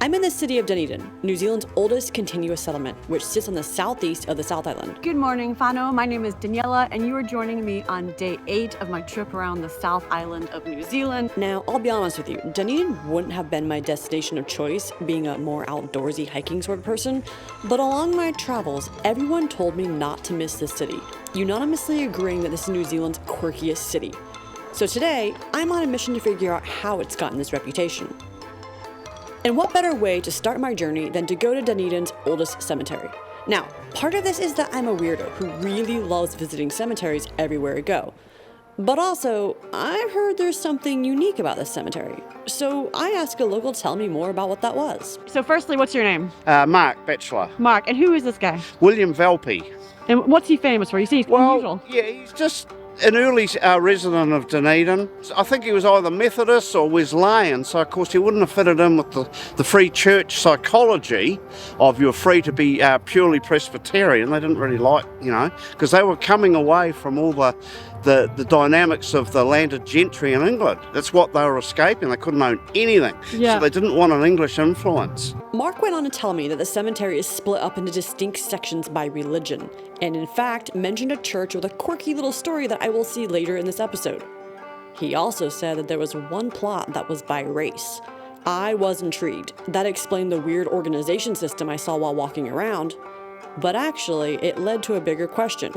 I'm in the city of Dunedin, New Zealand's oldest continuous settlement, which sits on the southeast of the South Island. Good morning, whānau. My name is Daniela, and you are joining me on day 8 of my trip around the South Island of New Zealand. Now, I'll be honest with you, Dunedin wouldn't have been my destination of choice, being a more outdoorsy hiking sort of person, but along my travels, everyone told me not to miss this city, unanimously agreeing that this is New Zealand's quirkiest city. So today, I'm on a mission to figure out how it's gotten this reputation. And what better way to start my journey than to go to Dunedin's oldest cemetery? Now, part of this is that I'm a weirdo who really loves visiting cemeteries everywhere I go. But also, I've heard there's something unique about this cemetery. So I asked a local to tell me more about what that was. So firstly, what's your name? Mark, bachelor. Mark, and who is this guy? William Valpy. And what's he famous for? You see, he's unusual. Yeah, he's just an early resident of Dunedin. I think he was either Methodist or Wesleyan, so of course he wouldn't have fitted in with the free church psychology of you're free to be purely Presbyterian. They didn't really like, because they were coming away from all the dynamics of the landed gentry in England. That's what they were escaping. They couldn't own anything. Yeah. So they didn't want an English influence. Mark went on to tell me that the cemetery is split up into distinct sections by religion, and in fact mentioned a church with a quirky little story that I will see later in this episode. He also said that there was one plot that was by race. I was intrigued. That explained the weird organization system I saw while walking around, but actually it led to a bigger question,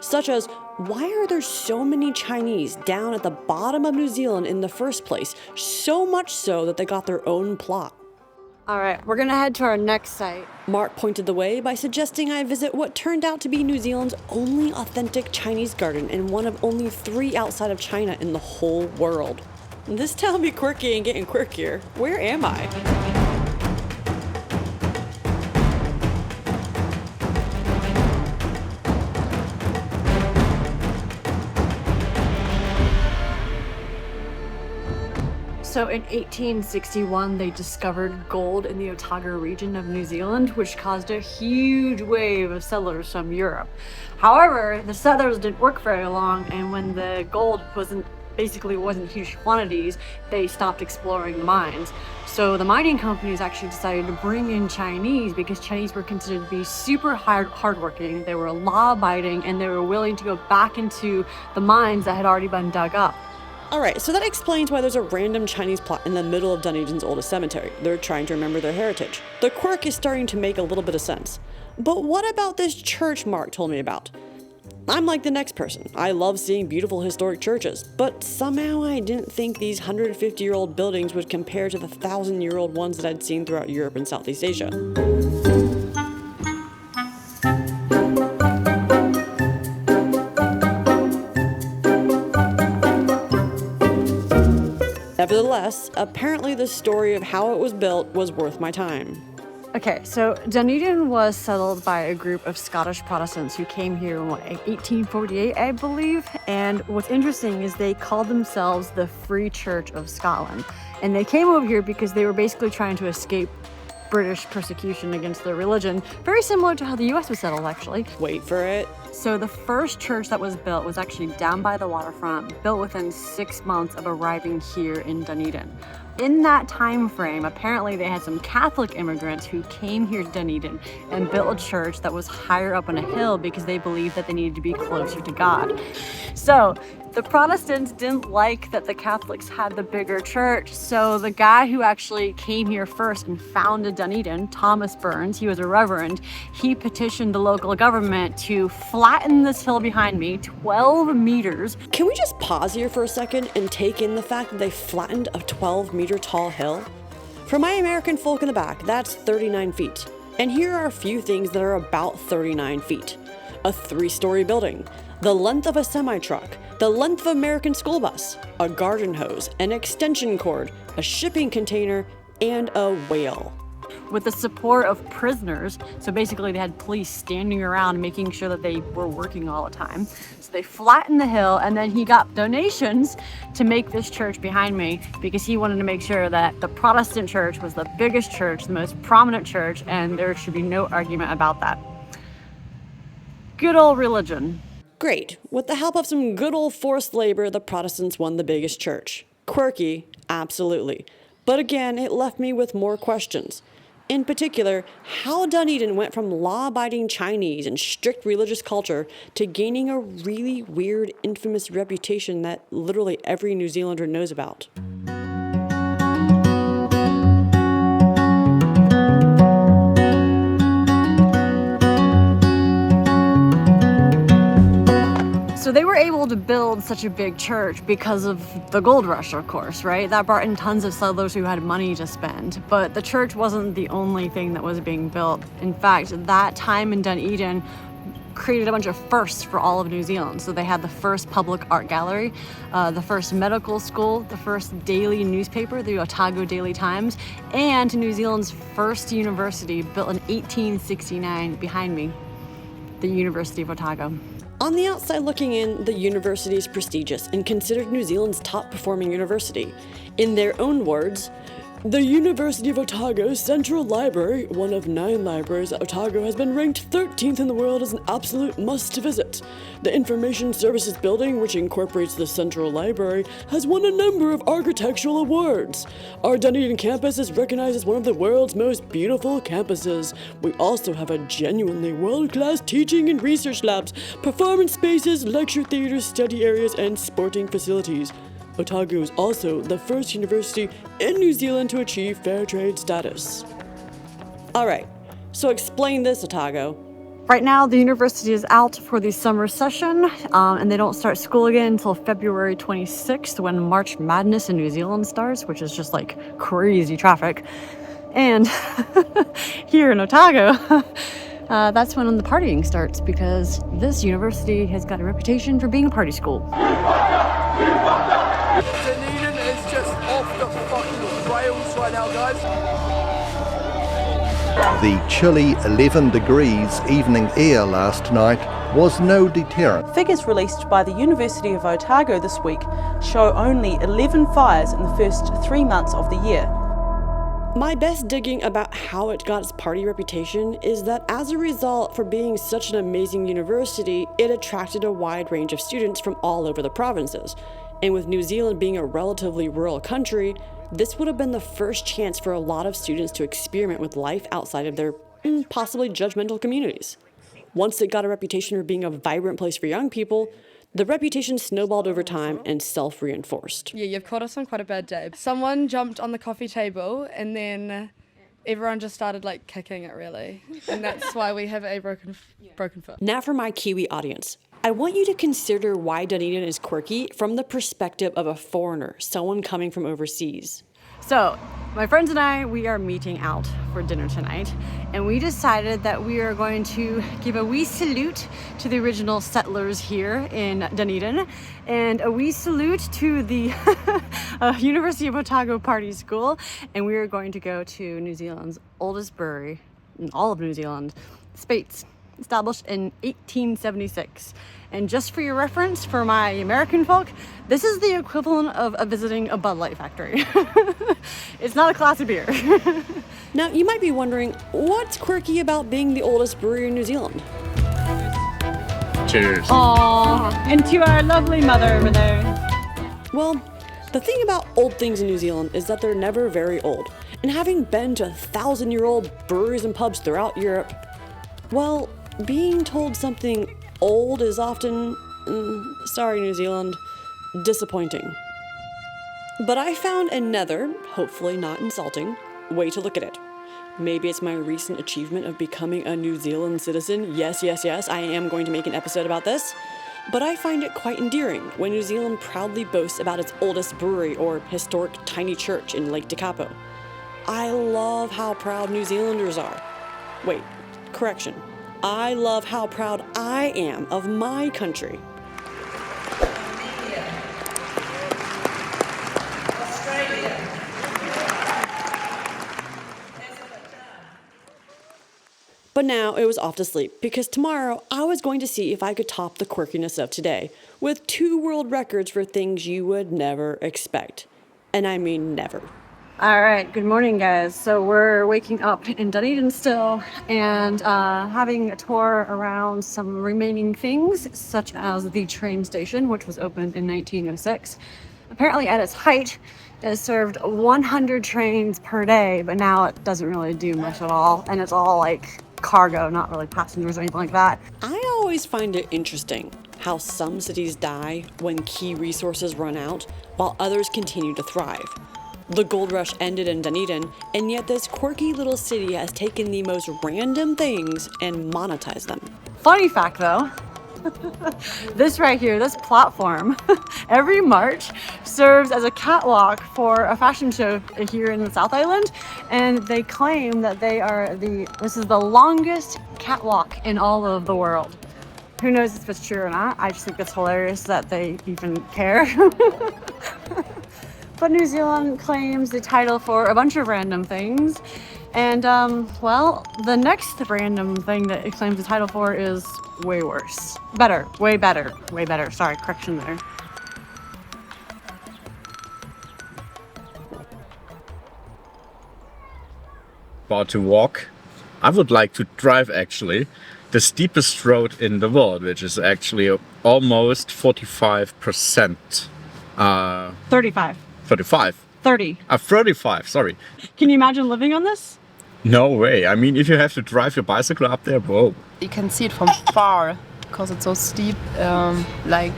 such as, why are there so many Chinese down at the bottom of New Zealand in the first place? So much so that they got their own plot. All right, we're gonna head to our next site. Mark pointed the way by suggesting I visit what turned out to be New Zealand's only authentic Chinese garden and one of only 3 outside of China in the whole world. This telling me quirky ain't getting quirkier. Where am I? So in 1861, they discovered gold in the Otago region of New Zealand, which caused a huge wave of settlers from Europe. However, the settlers didn't work very long, and when the gold wasn't huge quantities, they stopped exploring the mines. So the mining companies actually decided to bring in Chinese because Chinese were considered to be super hardworking, they were law-abiding, and they were willing to go back into the mines that had already been dug up. Alright, so that explains why there's a random Chinese plot in the middle of Dunedin's oldest cemetery. They're trying to remember their heritage. The quirk is starting to make a little bit of sense. But what about this church Mark told me about? I'm like the next person. I love seeing beautiful historic churches, but somehow I didn't think these 150-year-old buildings would compare to the 1,000-year-old ones that I'd seen throughout Europe and Southeast Asia. Nevertheless, apparently the story of how it was built was worth my time. Okay, so Dunedin was settled by a group of Scottish Protestants who came here in 1848, I believe. And what's interesting is they called themselves the Free Church of Scotland. And they came over here because they were basically trying to escape British persecution against their religion, very similar to how the US was settled, actually. Wait for it. So the first church that was built was actually down by the waterfront, built within 6 months of arriving here in Dunedin. In that time frame, apparently they had some Catholic immigrants who came here to Dunedin and built a church that was higher up on a hill because they believed that they needed to be closer to God. So the Protestants didn't like that the Catholics had the bigger church, so the guy who actually came here first and founded Dunedin, Thomas Burns, he was a reverend, he petitioned the local government to flatten this hill behind me 12 meters. Can we just pause here for a second and take in the fact that they flattened a 12-meter tall hill? For my American folk in the back, that's 39 feet. And here are a few things that are about 39 feet. A 3-story building, the length of a semi-truck, the length of an American school bus, a garden hose, an extension cord, a shipping container, and a whale. With the support of prisoners, so basically they had police standing around making sure that they were working all the time. So they flattened the hill, and then he got donations to make this church behind me because he wanted to make sure that the Protestant church was the biggest church, the most prominent church, and there should be no argument about that. Good old religion. Great. With the help of some good old forced labor, the Protestants won the biggest church. Quirky, absolutely. But again, it left me with more questions. In particular, how Dunedin went from law-abiding Chinese and strict religious culture to gaining a really weird, infamous reputation that literally every New Zealander knows about. So they were able to build such a big church because of the gold rush, of course, right? That brought in tons of settlers who had money to spend. But the church wasn't the only thing that was being built. In fact, that time in Dunedin created a bunch of firsts for all of New Zealand. So they had the first public art gallery, the first medical school, the first daily newspaper, the Otago Daily Times, and New Zealand's first university built in 1869 behind me, the University of Otago. On the outside looking in, the university is prestigious and considered New Zealand's top-performing university. In their own words, the University of Otago's Central Library, one of 9 libraries at Otago, has been ranked 13th in the world as an absolute must-to-visit. The Information Services Building, which incorporates the Central Library, has won a number of architectural awards. Our Dunedin campus is recognized as one of the world's most beautiful campuses. We also have a genuinely world-class teaching and research labs, performance spaces, lecture theaters, study areas, and sporting facilities. Otago is also the first university in New Zealand to achieve fair trade status. Alright, so explain this, Otago. Right now, the university is out for the summer session, and they don't start school again until February 26th, when March Madness in New Zealand starts, which is just like crazy traffic. And here in Otago, that's when the partying starts, because this university has got a reputation for being a party school. Dunedin is just off the fucking rails right now, guys. The chilly 11 degrees evening air last night was no deterrent. Figures released by the University of Otago this week show only 11 fires in the first 3 months of the year. My best digging about how it got its party reputation is that as a result, for being such an amazing university, it attracted a wide range of students from all over the provinces. And with New Zealand being a relatively rural country, this would have been the first chance for a lot of students to experiment with life outside of their possibly judgmental communities. Once it got a reputation for being a vibrant place for young people, the reputation snowballed over time and self-reinforced. Yeah, you've caught us on quite a bad day. Someone jumped on the coffee table and then everyone just started like kicking it really. And that's why we have a broken foot. Now for my Kiwi audience. I want you to consider why Dunedin is quirky from the perspective of a foreigner, someone coming from overseas. So, my friends and I, we are meeting out for dinner tonight, and we decided that we are going to give a wee salute to the original settlers here in Dunedin, and a wee salute to the University of Otago Party School, and we are going to go to New Zealand's oldest brewery in all of New Zealand, Steepest, established in 1876. And just for your reference, for my American folk, this is the equivalent of visiting a Bud Light factory. It's not a classy beer. Now, you might be wondering, what's quirky about being the oldest brewery in New Zealand? Cheers. Aww, and to our lovely mother over there. Well, the thing about old things in New Zealand is that they're never very old. And having been to 1,000-year-old breweries and pubs throughout Europe, well, being told something old is often, sorry New Zealand, disappointing. But I found another, hopefully not insulting, way to look at it. Maybe it's my recent achievement of becoming a New Zealand citizen. Yes, I am going to make an episode about this. But I find it quite endearing when New Zealand proudly boasts about its oldest brewery or historic tiny church in Lake Tekapo. I love how proud New Zealanders are. Wait, correction. I love how proud I am of my country. But now it was off to sleep, because tomorrow I was going to see if I could top the quirkiness of today, with 2 world records for things you would never expect. And I mean never. All right, good morning, guys. So we're waking up in Dunedin still and having a tour around some remaining things, such as the train station, which was opened in 1906. Apparently at its height, It served 100 trains per day, but now it doesn't really do much at all. And it's all like cargo, not really passengers or anything like that. I always find it interesting how some cities die when key resources run out, while others continue to thrive. The gold rush ended in Dunedin, and yet this quirky little city has taken the most random things and monetized them. Funny fact though, this right here, this platform, every March serves as a catwalk for a fashion show here in the South Island, and they claim that this is the longest catwalk in all of the world. Who knows if it's true or not? I just think it's hilarious that they even care. But New Zealand claims the title for a bunch of random things. And, well, the next random thing that it claims the title for is way worse. Better, way better, way better. Sorry, correction there. About to walk. I would like to drive actually the steepest road in the world, which is actually almost 45%. 35. 35. 30. 35, sorry. Can you imagine living on this? No way. I mean, if you have to drive your bicycle up there, whoa. You can see it from far because it's so steep, like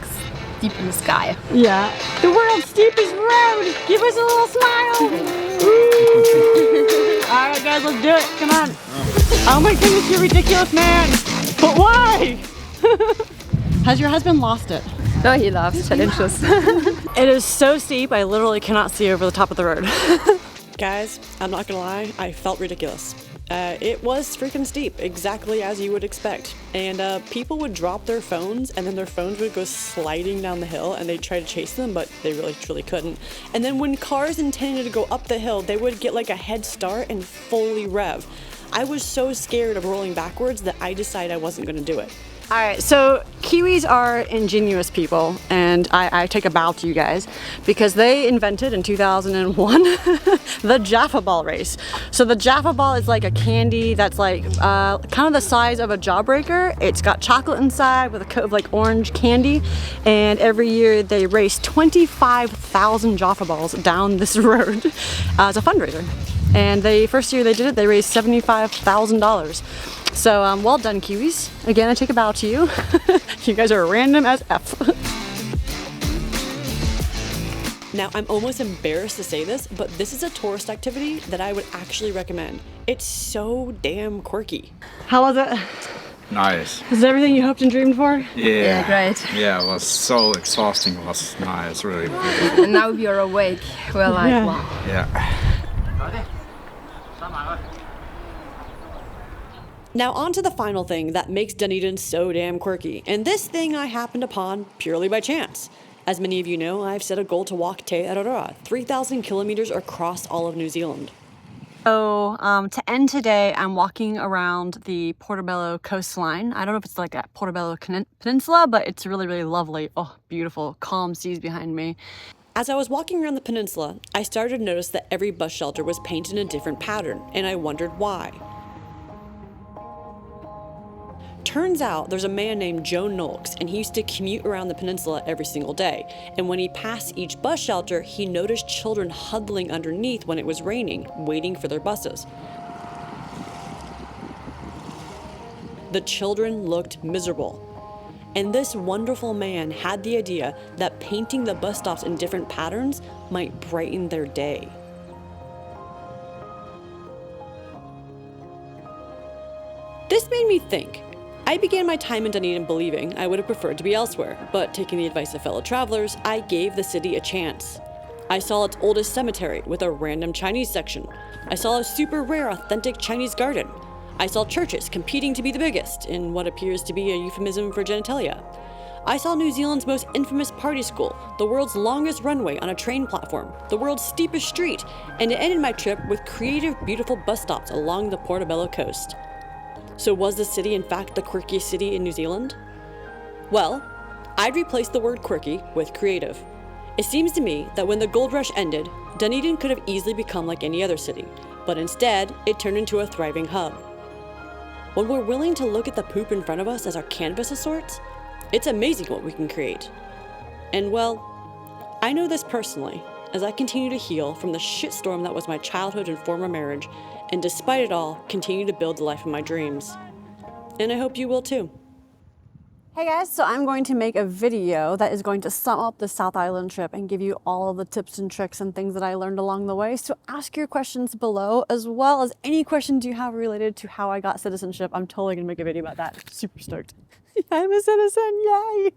deep in the sky. Yeah. The world's steepest road. Give us a little smile. All right, guys, let's do it. Come on. Oh my goodness, you're ridiculous, man. But why? Has your husband lost it? No, he loves challenges. It is so steep, I literally cannot see over the top of the road. Guys, I'm not gonna lie, I felt ridiculous. It was freaking steep, exactly as you would expect. And people would drop their phones, and then their phones would go sliding down the hill, and they'd try to chase them, but they really truly couldn't. And then when cars intended to go up the hill, they would get like a head start and fully rev. I was so scared of rolling backwards that I decided I wasn't gonna do it. All right, so Kiwis are ingenious people, and I take a bow to you guys because they invented in 2001 the Jaffa Ball race. So the Jaffa Ball is like a candy that's like kind of the size of a Jawbreaker. It's got chocolate inside with a coat of like orange candy, and every year they race 25,000 Jaffa Balls down this road as a fundraiser. And the first year they did it, they raised $75,000. So well done, Kiwis. Again, I take a bow to you. You guys are random as F. Now, I'm almost embarrassed to say this, but this is a tourist activity that I would actually recommend. It's so damn quirky. How was it? Nice. Is it everything you hoped and dreamed for? Yeah, great. Yeah, it was so exhausting. It was nice, really beautiful. And now we are awake. We're like, Yeah. wow. Yeah. Now on to the final thing that makes Dunedin so damn quirky, and this thing I happened upon purely by chance. As many of you know, I've set a goal to walk Te Araroa, 3,000 kilometers across all of New Zealand. So to end today, I'm walking around the Portobello coastline. I don't know if it's like a Portobello Peninsula, but it's really, really lovely. Oh, beautiful, calm seas behind me. As I was walking around the peninsula, I started to notice that every bus shelter was painted in a different pattern, and I wondered why. Turns out there's a man named Joe Nolks, and he used to commute around the peninsula every single day. And when he passed each bus shelter, he noticed children huddling underneath when it was raining, waiting for their buses. The children looked miserable. And this wonderful man had the idea that painting the bus stops in different patterns might brighten their day. This made me think. I began my time in Dunedin believing I would have preferred to be elsewhere, but taking the advice of fellow travelers, I gave the city a chance. I saw its oldest cemetery with a random Chinese section. I saw a super rare authentic Chinese garden. I saw churches competing to be the biggest, in what appears to be a euphemism for genitalia. I saw New Zealand's most infamous party school, the world's longest runway on a train platform, the world's steepest street, and it ended my trip with creative, beautiful bus stops along the Portobello coast. So was the city in fact the quirkiest city in New Zealand? Well, I'd replace the word quirky with creative. It seems to me that when the gold rush ended, Dunedin could have easily become like any other city, but instead it turned into a thriving hub. When we're willing to look at the poop in front of us as our canvas of sorts, it's amazing what we can create. And well, I know this personally, as I continue to heal from the shitstorm that was my childhood and former marriage, and despite it all, continue to build the life of my dreams. And I hope you will too. Hey guys, so I'm going to make a video that is going to sum up the South Island trip and give you all of the tips and tricks and things that I learned along the way. So ask your questions below, as well as any questions you have related to how I got citizenship. I'm totally gonna make a video about that. Super stoked. I'm a citizen, yay!